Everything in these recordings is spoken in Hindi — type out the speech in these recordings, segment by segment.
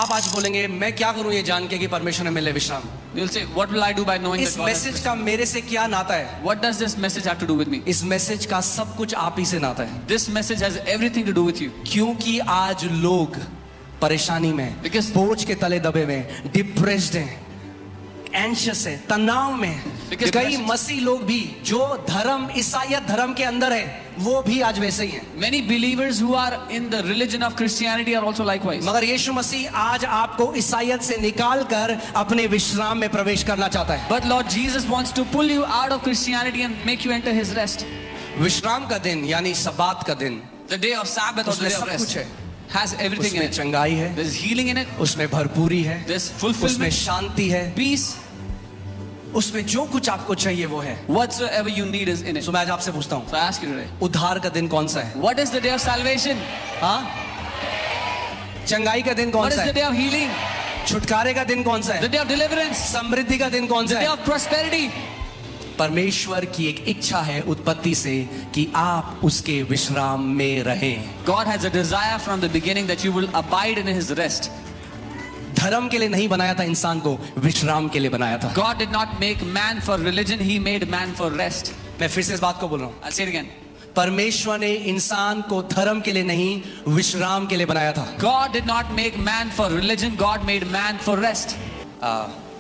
आप आज बोलेंगे मैं क्या करूं ये जान के कि परमेश्वर ने मिले विश्राम। You'll say, what will I do by knowing इस that God has message rest? का मेरे से क्या नाता है? What does this message have to do with me? इस मैसेज का सब कुछ आप ही से नाता है, This message has everything to do with you. क्योंकि आज लोग परेशानी में, Because- बोझ के तले दबे में, डिप्रेस्ड हैं, एंशियस है, तनाव में है। Because कई message- मसीह लोग भी जो धर्म ईसाईयत धर्म के अंदर है वो भी आज वैसे ही हैं। Many believers who are in the religion of Christianity are also likewise. मगर यीशु मसीह आज आपको ईसाईयत से निकाल कर अपने विश्राम में प्रवेश करना चाहता है। But Lord Jesus wants to pull you out of Christianity and make you enter His rest. विश्राम का दिन यानी सब्बात का दिन, The day of Sabbath or the उसमें day of सब कुछ rest है। has everything in उसमें it. चंगाई है, There's healing in it. उसमें भरपूरी है, There's उसमें fulfillment, शांति है, peace. उसमें जो कुछ आपको चाहिए वो है। Whatsoever you need is in it. तो मैं आज आपसे पूछता हूँ, So I ask you today, उद्धार का दिन कौन सा है? what is the day of salvation? हाँ, चंगाई का दिन कौन What is सा the है? day of healing? छुटकारे का दिन कौन सा The है? day of deliverance? समृद्धि का दिन कौन The सा day है? of prosperity? परमेश्वर की एक इच्छा है उत्पत्ति से कि आप उसके विश्राम में रहें। God has a desire from the beginning that you will abide in His rest. धर्म के लिए नहीं बनाया था इंसान को, विश्राम के लिए बनाया था। God did not make man for religion, He made man for rest. मैं फिर से इस बात को बोल रहा हूँ, I'll say it again. परमेश्वर ने इंसान को धर्म के लिए नहीं विश्राम के लिए बनाया था। God did not make man for religion, God made man for rest.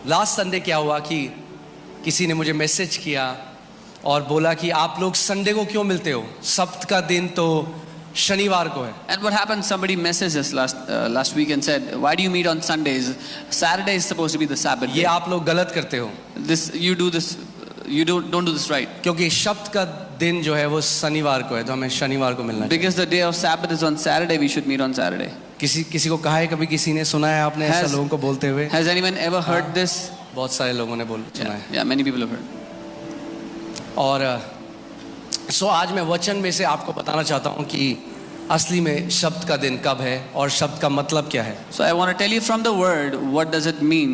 Last Sunday क्या हुआ कि किसी ने मुझे मैसेज किया और बोला कि आप लोग संडे को क्यों मिलते हो, सब्त का दिन तो शनिवार को है। And what happened? Somebody messaged us last week and said, "Why do you meet on Sundays? Saturday is supposed to be the Sabbath ये day. आप लोग गलत करते हो, You don't do this right. क्योंकि सब्त का दिन जो है वो शनिवार को है, तो हमें शनिवार को मिलना चाहिए। Because the day of Sabbath is on Saturday, we should meet on Saturday." किसी को कहा है कभी, किसी ने सुना है आपने ऐसा लोगों को बोलते हुए? Has anyone ever heard this? बहुत सारे लोगों ने सुना है। Yeah, many people have heard. और आज मैं वचन में से आपको बताना चाहता हूँ कि असली में शब्द का दिन कब है और शब्द का मतलब क्या है। So I want to tell you from the word, what does it mean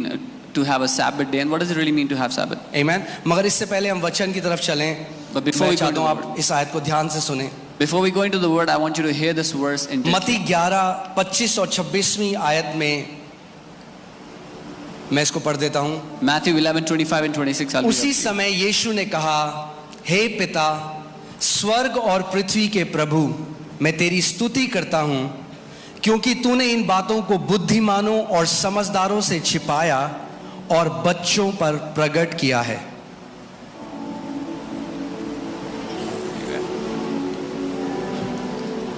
to have a Sabbath day and what does it really mean to have Sabbath? आमीन। मगर इससे पहले हम वचन की तरफ चलें, But before मैं we go चाहता to हूँ the आप इस आयत को ध्यान से सुने। Before we go into the word, I want you to hear this verse in मत्ती 11:25 और 26वीं आयत में मैं इसको पढ़ देता हूँ। Matthew 11:25 and 26. I'll उसी read it. समय यीशु ने कहा, हे पिता, स्वर्ग और पृथ्वी के प्रभु, मैं तेरी स्तुति करता हूँ क्योंकि तूने इन बातों को बुद्धिमानों और समझदारों से छिपाया और बच्चों पर प्रकट किया है।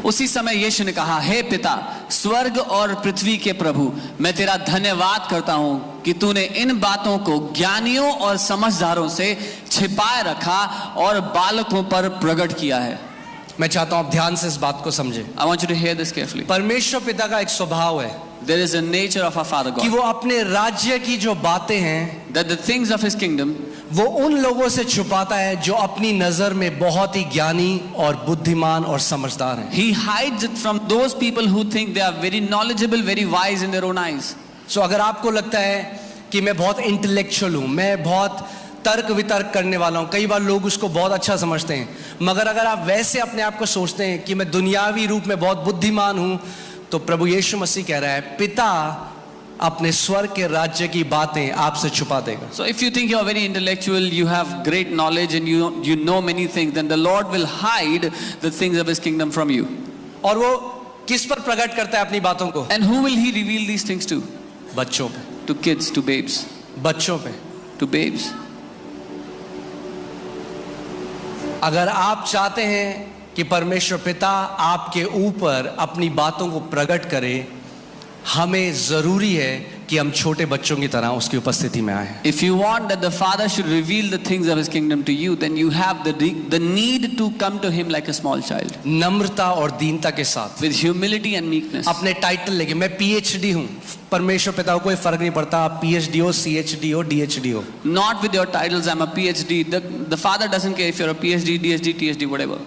उसी समय यीशु ने कहा, हे पिता, स्वर्ग और पृथ्वी के प्रभु, मैं तेरा धन्यवाद करता हूं कि तूने इन बातों को ज्ञानियों और समझदारों से छिपाए रखा और बालकों पर प्रकट किया है। मैं चाहता हूं आप ध्यान से इस बात को समझें। I want you to hear this carefully. परमेश्वर पिता का एक स्वभाव है There is a nature of our Father कि God वो अपने राज्य की जो बातें हैं that the things of His kingdom वो उन लोगों से छुपाता है जो अपनी नजर में बहुत ही ज्ञानी और बुद्धिमान और समझदार हैं। He hides it from those people who think they are very knowledgeable, very wise in their own eyes. सो अगर आपको लगता है कि मैं बहुत इंटेलेक्चुअल हूँ, मैं बहुत तर्क वितर्क करने वाला हूँ, कई बार लोग उसको बहुत अच्छा समझते हैं, मगर अगर आप वैसे अपने आप को सोचते हैं कि मैं दुनियावी रूप में बहुत बुद्धिमान हूँ, तो प्रभु यीशु मसीह कह रहा है पिता अपने स्वर्ग के राज्य की बातें आपसे छुपा देगा। So if you think you are very intellectual, you have great knowledge and you know many things, then the Lord will hide the things of His kingdom from you. और वो किस पर प्रकट करता है अपनी बातों को? And who will He reveal these things to? बच्चों पे, To kids, to babes, बच्चों पे। to babes. अगर आप चाहते हैं कि परमेश्वर पिता आपके ऊपर अपनी बातों को प्रकट करे, हमें जरूरी है कि हम छोटे बच्चों की तरह उसकी उपस्थिति में आए। If you want that the Father should reveal the things of His kingdom to you, then you have the need to come to Him like a small child, नम्रता और दीनता के साथ, with humility and meekness. अपने टाइटल लेके, मैं पीएचडी हूँ, परमेश्वर पिता को कोई फर्क नहीं पड़ता आप पीएचडी हो, सीएचडी हो, डीएचडी हो। Not with your titles, I'm a PhD. The Father doesn't care if you're a PhD, DSD, TSD, whatever.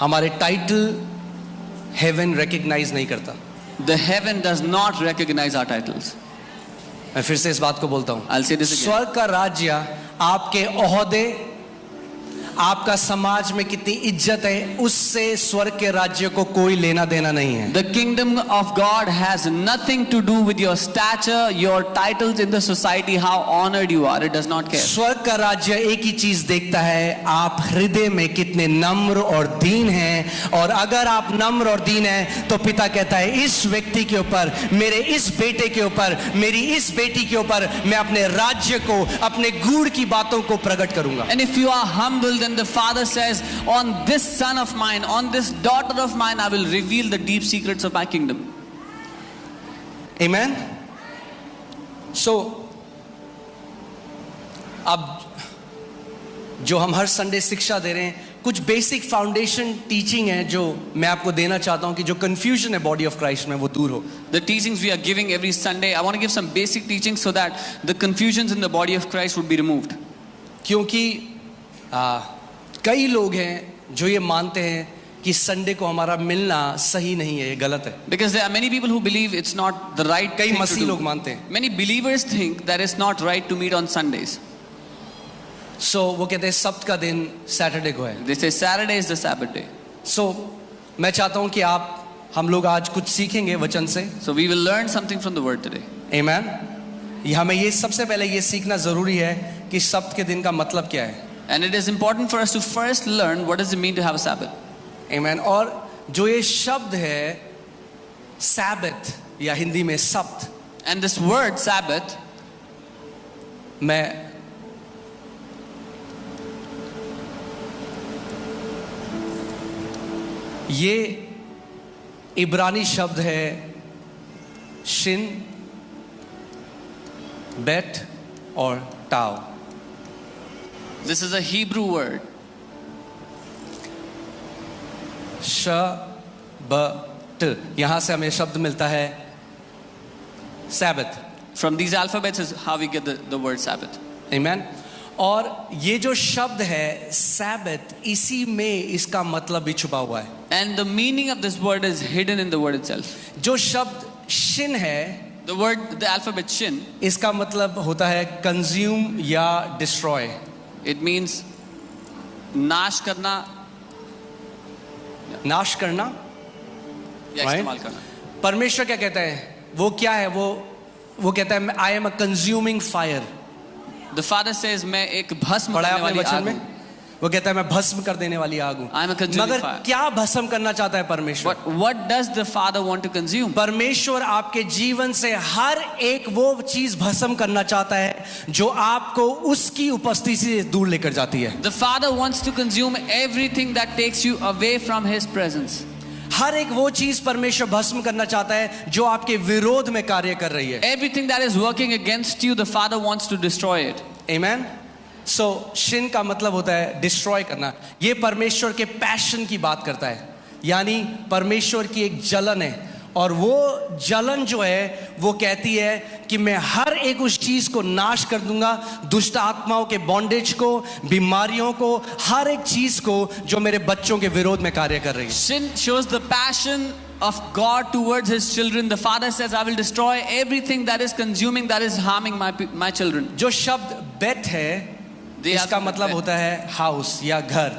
हमारे टाइटल हेवन रिकॉग्नाइज नहीं करता। The heaven does not recognize our titles. मैं फिर से इस बात को बोलता हूँ, I'll say this again. स्वर्ग का राज्य आपके ओहदे, आपका समाज में कितनी इज्जत है, उससे स्वर्ग के राज्य को कोई लेना देना नहीं है. The kingdom of God has nothing to do with your stature, your titles in the society, how honored you are. It does not care. स्वर्ग का राज्य एक ही चीज देखता है, आप हृदय में कितने नम्र और दीन हैं. और अगर आप नम्र और दीन हैं तो पिता कहता है इस व्यक्ति के ऊपर, मेरे इस बेटे के ऊपर, मेरी इस बेटी के ऊपर मैं अपने राज्य को, अपने गूढ़ की बातों को प्रकट करूंगा. And if you are humble, then the Father says, on this son of mine, on this daughter of mine, I will reveal the deep secrets of my kingdom. Amen. So अब जो हम हर संडे शिक्षा दे रहे हैं, कुछ बेसिक फाउंडेशन टीचिंग है जो मैं आपको देना चाहता हूं कि जो कंफ्यूजन है बॉडी ऑफ क्राइस्ट में वो दूर हो. The teachings we are giving every Sunday, I want to give some basic teachings so that the confusions in the body of Christ would be removed. क्योंकि कई लोग हैं जो ये मानते हैं कि संडे को हमारा मिलना सही नहीं है, ये गलत है. Because there are many people who believe it's not the right कई thing to मसीह do. लोग मानते हैं. Many believers think that it's not right to meet on Sundays. सो वो कहते हैं सब्त का दिन सैटरडे को है. They say Saturday is the Sabbath day. सो मैं चाहता हूं कि हम लोग आज कुछ सीखेंगे वचन से. So we will learn something from the word today. आमेन. हमें ये सबसे पहले ये सीखना जरूरी है कि सब्त के दिन का मतलब क्या है. And it is important for us to first learn what does it mean to have a Sabbath. आमेन. और जो ये शब्द है सैबत या हिंदी में सब्त, And this word Sabbath, मैं ये इब्रानी शब्द है शिन, बेट और टाव. this is a Hebrew word. शबत, यहां से हमें शब्द मिलता है सैबत. From these alphabets is how we get the word Sabbath. आमेन. और ये जो शब्द है सैबत, इसी में इसका मतलब भी छुपा हुआ है. And the meaning of this word is hidden in the word itself. जो शब्द शिन है, The word, the alphabet Shin, इसका मतलब होता है कंज्यूम या डिस्ट्रॉय. it means नाश करना नाश करना या Right. इस्तेमाल करना. परमेश्वर क्या कहता है, वो क्या है, वो कहता है I am a consuming fire. The Father says मैं एक भस्म पढ़ा है करने आपने वाली वचन आग में, हूँ. वो कहता है मैं भस्म कर देने वाली आग हूं. I am a consuming मगर fire. क्या भस्म करना चाहता है परमेश्वर? What does the Father want to consume? परमेश्वर आपके जीवन से हर एक वो चीज भस्म करना चाहता है जो आपको उसकी उपस्थिति से दूर लेकर जाती है. The Father wants to consume everything that takes you away from His presence. हर एक वो चीज परमेश्वर भस्म करना चाहता है जो आपके विरोध में कार्य कर रही है. Everything that is working against you, the Father wants to destroy it. Amen. So Shin का मतलब होता है डिस्ट्रॉय करना. ये परमेश्वर के पैशन की बात करता है, यानी परमेश्वर की एक जलन है. और वो जलन जो है वो कहती है कि मैं हर एक उस चीज को नाश कर दूंगा, दुष्ट आत्माओं के बॉन्डेज को, बीमारियों को, हर एक चीज को जो मेरे बच्चों के विरोध में कार्य कर रही है. Sin shows the passion of God towards His children. The Father says, I will destroy everything that is consuming, that is harming my children. जो शब्द बेट है, The इसका alphabet मतलब Bet. होता है हाउस या घर.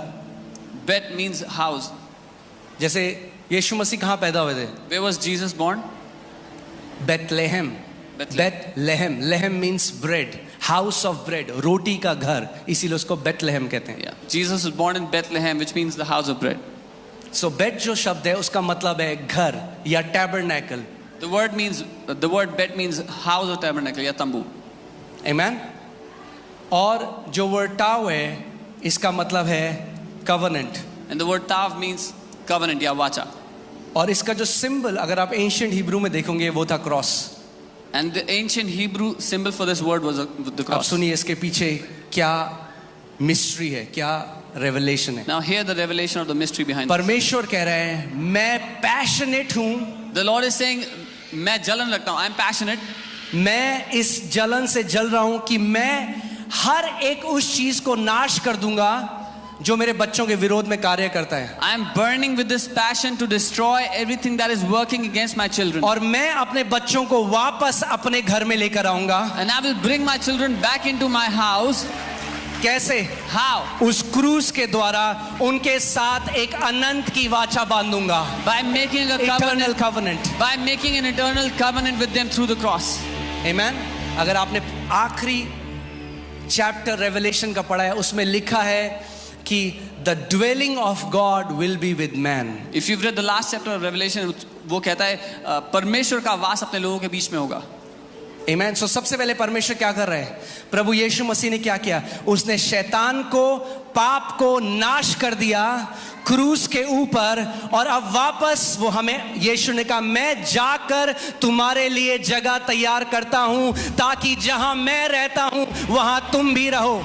Bet means house. जैसे यीशु मसीह कहाँ पैदा हुए थे? Where was Jesus born? Bethlehem. Bethlehem, lehem means bread, house of bread, रोटी का घर, इसीलिए उसको बेथलेहम कहते हैं. Yeah. Jesus was born in Bethlehem, which means the house of bread. सो बेट जो शब्द है उसका मतलब है घर या tabernacle. The word bet means house or tabernacle या तंबू. आमेन. और जो वर्ड टाव है इसका मतलब है covenant. And the word tav means covenant या वाचा. और इसका जो सिंबल अगर आप एंशिएंट हिब्रू में देखोगे वो था cross. And the ancient Hebrew symbol for this word was the अब cross. सुनिए इसके पीछे क्या मिस्ट्री है, क्या रेवलेशन है. Now hear the revelation of the mystery behind it. परमेश्वर कह रहे हैं मैं पैशनेट हूं. The Lord is saying, मैं जलन रखता हूँ. I am passionate. मैं इस जलन से जल रहा हूं कि मैं हर एक उस चीज को नाश कर दूंगा जो मेरे बच्चों के विरोध में कार्य करता है. I am burning with this passion to destroy everything that is working against my children. और मैं अपने बच्चों को वापस अपने घर में लेकर आऊंगा. And I will bring my children back into my house. कैसे? How? उस क्रूस के द्वारा उनके साथ एक अनंत की वाचा बांधूंगा। By making a Eternal covenant. covenant. By making an eternal covenant with them through the cross. Amen. अगर आपने आखिरी चैप्टर रेवलेशन का पढ़ा है, उसमें लिखा है कि the dwelling of God will be with man. If you've read the last chapter of Revelation, वो कहता है परमेश्वर का वास अपने लोगों के बीच में होगा। Amen. So सबसे पहले परमेश्वर क्या कर रहे हैं? प्रभु यीशु मसीह ने क्या किया? उसने शैतान को, पाप को नाश कर दिया क्रूस के ऊपर, और अब वापस वो हमें, यीशु ने कहा मैं जाकर तुम्हारे लिए जगह तैयार करता हूं ताकि जहां मैं रहता हूं वहां तुम भी रहो।